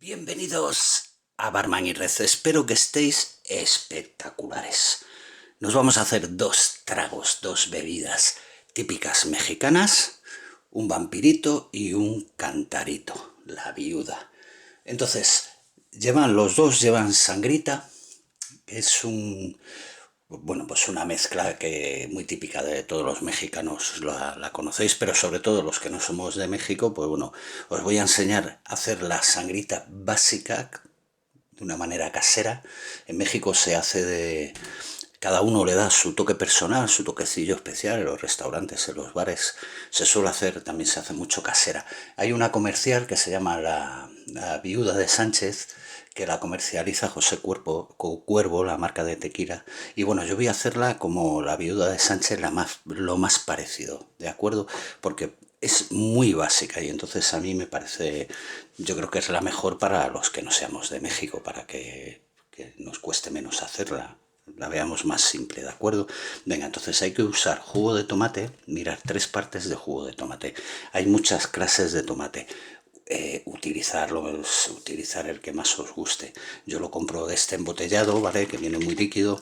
Bienvenidos a Barman y Red. Espero que estéis espectaculares. Nos vamos a hacer dos tragos, dos bebidas típicas mexicanas, un vampirito y un cantarito, la viuda. Entonces, los dos llevan sangrita, que es pues una mezcla que muy típica de todos los mexicanos, la conocéis, pero sobre todo los que no somos de México, pues bueno, os voy a enseñar a hacer la sangrita básica de una manera casera. En México se hace cada uno le da su toque personal, su toquecillo especial. En los restaurantes, en los bares se suele hacer, también se hace mucho casera. Hay una comercial que se llama la Viuda de Sánchez, que la comercializa José Cuervo, la marca de tequila. Y bueno, yo voy a hacerla como la Viuda de Sánchez, lo más parecido, ¿de acuerdo? Porque es muy básica y entonces a mí me parece, yo creo que es la mejor para los que no seamos de México, para que nos cueste menos hacerla, la veamos más simple, ¿de acuerdo? Venga, entonces hay que usar jugo de tomate, mirar 3 partes de jugo de tomate. Hay muchas clases de tomate. Utilizar el que más os guste. Yo lo compro de este embotellado, ¿vale? Que viene muy líquido.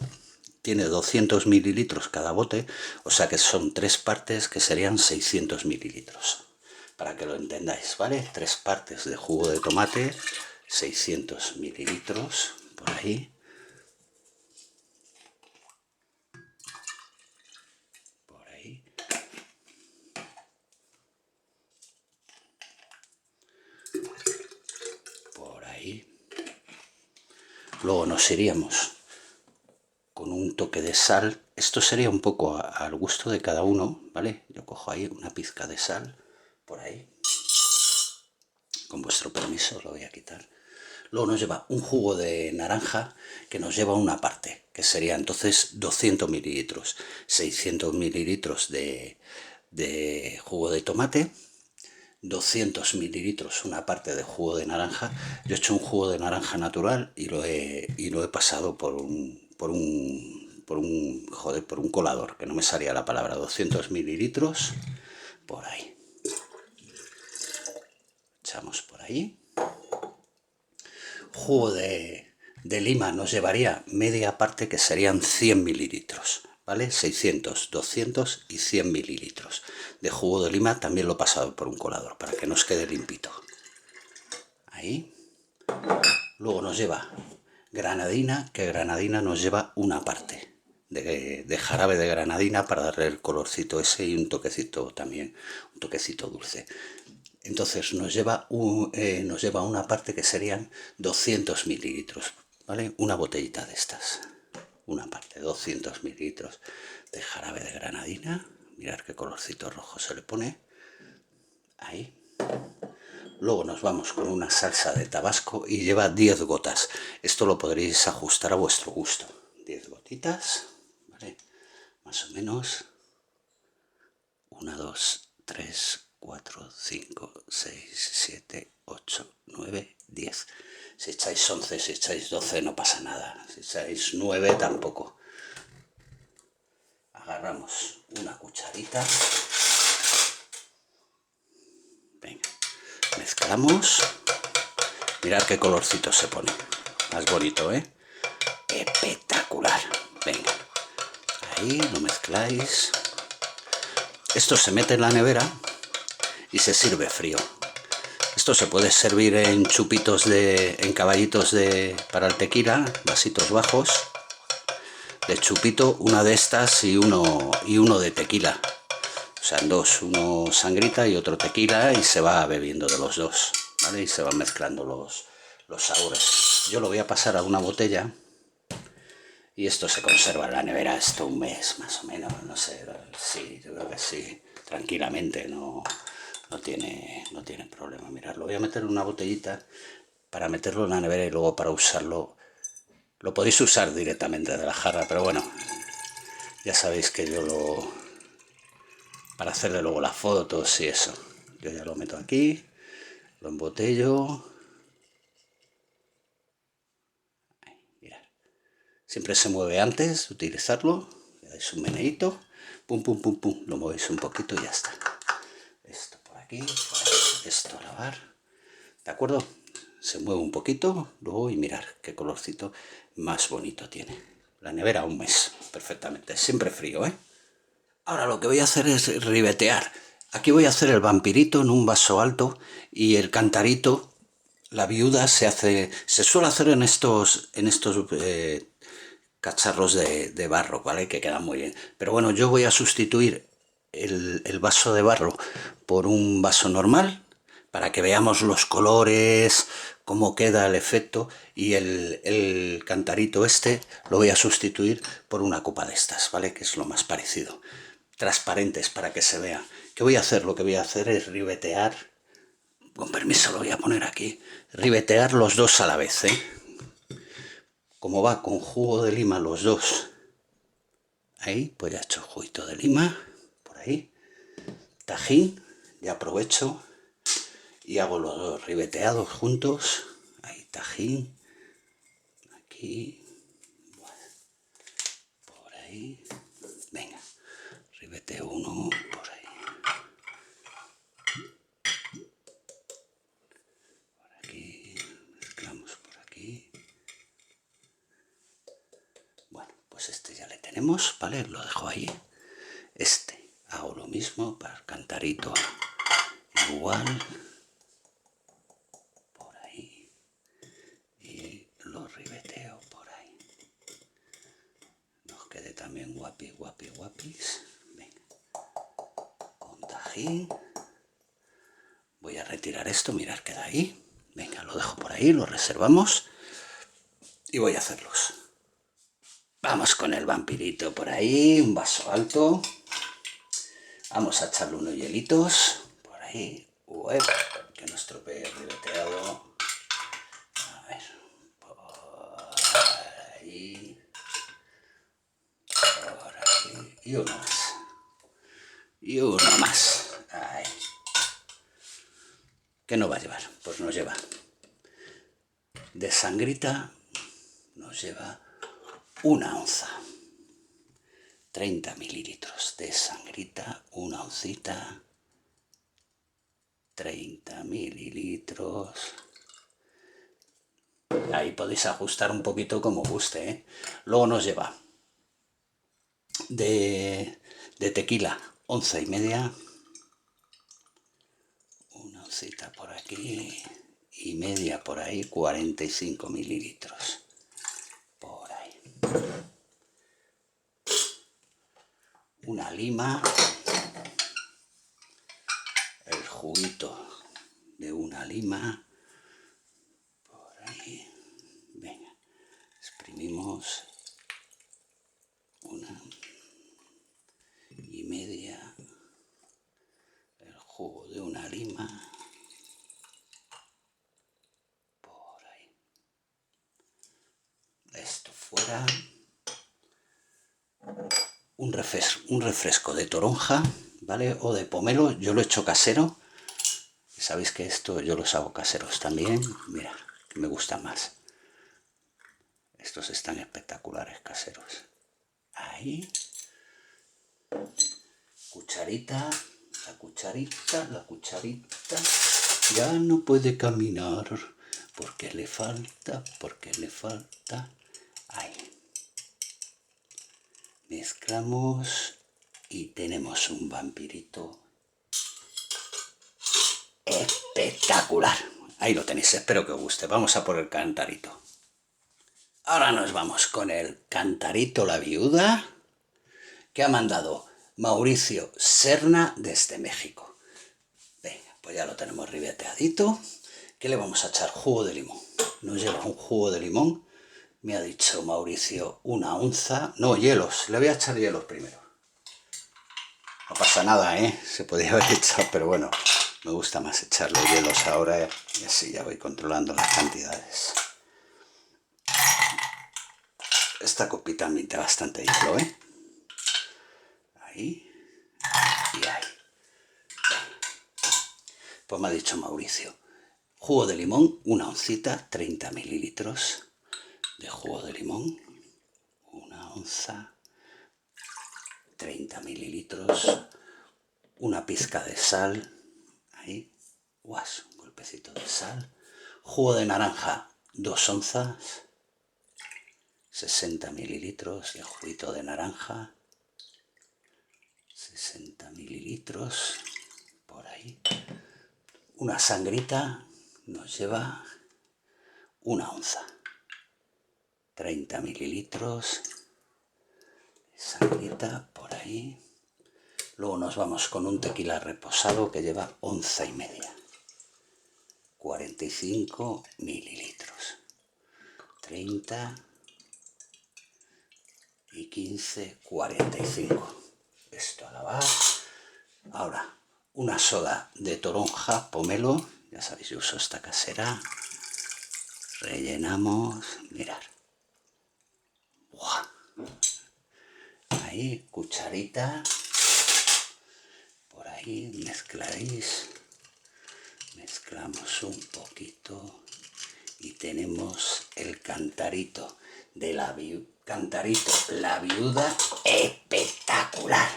Tiene 200 mililitros cada bote, o sea que son 3 partes que serían 600 mililitros. Para que lo entendáis, ¿vale? 3 partes de jugo de tomate, 600 mililitros, por ahí. Por ahí. Por ahí. Luego nos iríamos con un toque de sal. Esto sería un poco al gusto de cada uno, ¿vale? Yo cojo ahí una pizca de sal, por ahí. Con vuestro permiso lo voy a quitar. Luego nos lleva un jugo de naranja que nos lleva una parte, que sería entonces 200 mililitros. 600 mililitros de jugo de tomate, 200 mililitros una parte de jugo de naranja. Yo he hecho un jugo de naranja natural y lo he pasado por un colador, que no me salía la palabra. 200 mililitros por ahí. Echamos por ahí. Jugo de lima nos llevaría media parte, que serían 100 mililitros, ¿vale? 600, 200 y 100 mililitros. De jugo de lima también lo he pasado por un colador, para que nos quede limpito. Ahí. Luego nos lleva granadina, que granadina nos lleva una parte de jarabe de granadina para darle el colorcito ese y un toquecito también, un toquecito dulce. Entonces nos lleva una parte que serían 200 mililitros, ¿vale? Una botellita de estas. Una parte, 200 mililitros de jarabe de granadina. Mirad qué colorcito rojo se le pone. Ahí. Luego nos vamos con una salsa de tabasco y lleva 10 gotas. Esto lo podréis ajustar a vuestro gusto. 10 gotitas, ¿vale? Más o menos. 1, 2, 3, 4, 5, 6, 7, 8, 9, 10. Si echáis 11, si echáis 12 no pasa nada. Si echáis 9 tampoco. Agarramos una cucharita. Venga, mezclamos. Mirad qué colorcito se pone. Más bonito, ¿eh? Espectacular. Venga, ahí lo mezcláis. Esto se mete en la nevera y se sirve frío. Esto se puede servir en chupitos en caballitos para el tequila, vasitos bajos de chupito, una de estas y uno de tequila. O sea, en dos, uno sangrita y otro tequila, y se va bebiendo de los dos, ¿vale? Y se van mezclando los sabores. Yo lo voy a pasar a una botella y esto se conserva en la nevera esto un mes, más o menos, no sé, sí, yo creo que sí, tranquilamente, no tiene problema. Mirad, lo voy a meter en una botellita para meterlo en la nevera y luego para usarlo. Lo podéis usar directamente de la jarra, pero bueno, ya sabéis que para hacerle luego las fotos y eso. Yo ya lo meto aquí, lo embotello. Ahí, mirad. Siempre se mueve antes de utilizarlo. Le dais un meneíto, pum, pum, pum, pum, lo movéis un poquito y ya está. Esto por aquí, esto a lavar. ¿De acuerdo? se mueve un poquito, luego y mirar qué colorcito más bonito tiene. La nevera un mes, perfectamente, siempre frío, ¿eh? Ahora lo que voy a hacer es ribetear. Aquí voy a hacer el vampirito en un vaso alto y el cantarito, la viuda, se suele hacer en estos cacharros de barro, ¿vale? Que quedan muy bien. Pero bueno, yo voy a sustituir el vaso de barro por un vaso normal para que veamos los colores, cómo queda el efecto, y el cantarito este lo voy a sustituir por una copa de estas, ¿vale? Que es lo más parecido. Transparentes para que se vea. ¿Qué voy a hacer? Lo que voy a hacer es ribetear, con permiso lo voy a poner aquí, ribetear los dos a la vez, ¿eh? Como va con jugo de lima los dos, ahí, pues ya he hecho juguito de lima, por ahí, tajín, ya aprovecho y hago los dos ribeteados juntos, ahí tajín, aquí, por ahí, venga, ribeteo uno por ahí, por aquí, mezclamos por aquí. Bueno, pues este ya le tenemos, ¿vale? Lo dejo ahí. Este, hago lo mismo para el cantarito, igual, por ahí, y lo ribeteo por ahí. Nos quede también guapis. Venga, con tajín. Voy a retirar esto, mirar, queda ahí. Venga, lo dejo por ahí, lo reservamos y voy a hacerlos. Vamos con el vampirito por ahí, un vaso alto. Vamos a echarle unos hielitos por ahí. Ué, que no estropee el ribeteado. A ver, por ahí. Por aquí. Y uno más. Y uno más. Ahí. ¿Qué nos va a llevar? Pues nos lleva de sangrita, nos lleva 1 onza. 30 mililitros de sangrita, 1 oncita, 30 mililitros. Ahí podéis ajustar un poquito como guste, ¿eh? Luego nos lleva de tequila, 1,5 onzas. 1 oncita por aquí y media por ahí, 45 mililitros. Por ahí. Una lima, el juguito de una lima, por ahí, venga, exprimimos 1,5, el jugo de una lima, por ahí, esto fuera, un refresco de toronja, ¿vale? O de pomelo, yo lo he hecho casero. Sabéis que esto yo los hago caseros también. Mira, que me gusta más. Estos están espectaculares caseros. Ahí. Cucharita. La cucharita. Ya no puede caminar. Porque le falta. Ahí. Mezclamos. Y tenemos un vampirito espectacular. Ahí lo tenéis, espero que os guste. Vamos a por el cantarito. Ahora nos vamos con el cantarito La Viuda, que ha mandado Mauricio Serna desde México. Venga, pues ya lo tenemos ribeteadito. ¿Qué le vamos a echar? Jugo de limón. Nos lleva un jugo de limón. Me ha dicho Mauricio 1 onza. No, hielos. Le voy a echar hielos primero. No pasa nada, ¿eh? Se podría haber echado, pero bueno, me gusta más echarle hielos ahora y así ya voy controlando las cantidades. Esta copita admite bastante hielo, ¿eh? Ahí y ahí. Pues me ha dicho Mauricio, jugo de limón, 1 oncita, 30 mililitros de jugo de limón, 1 onza, 30 mililitros, una pizca de sal, ahí, guas, un golpecito de sal, Jugo de naranja, 2 onzas. 60 mililitros de juguito de naranja. 60 mililitros, por ahí. Una sangrita nos lleva 1 onza. 30 mililitros de sangrita, por ahí. Luego nos vamos con un tequila reposado que lleva 1,5 onzas. 45 mililitros. 30 y 15, 45. Esto a lavar. Ahora, una soda de toronja, pomelo. Ya sabéis, yo uso esta casera. Rellenamos. Mirad. ¡Buah! Ahí, cucharita. Por ahí mezcláis. Mezclamos un poquito. Y tenemos el cantarito de la viuda espectacular.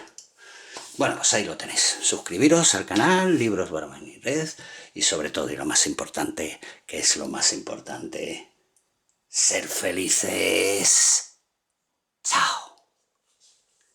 Bueno, pues ahí lo tenéis. Suscribiros al canal Libros Barman y Red. Y sobre todo, y lo más importante, que es lo más importante, ser felices. Chao.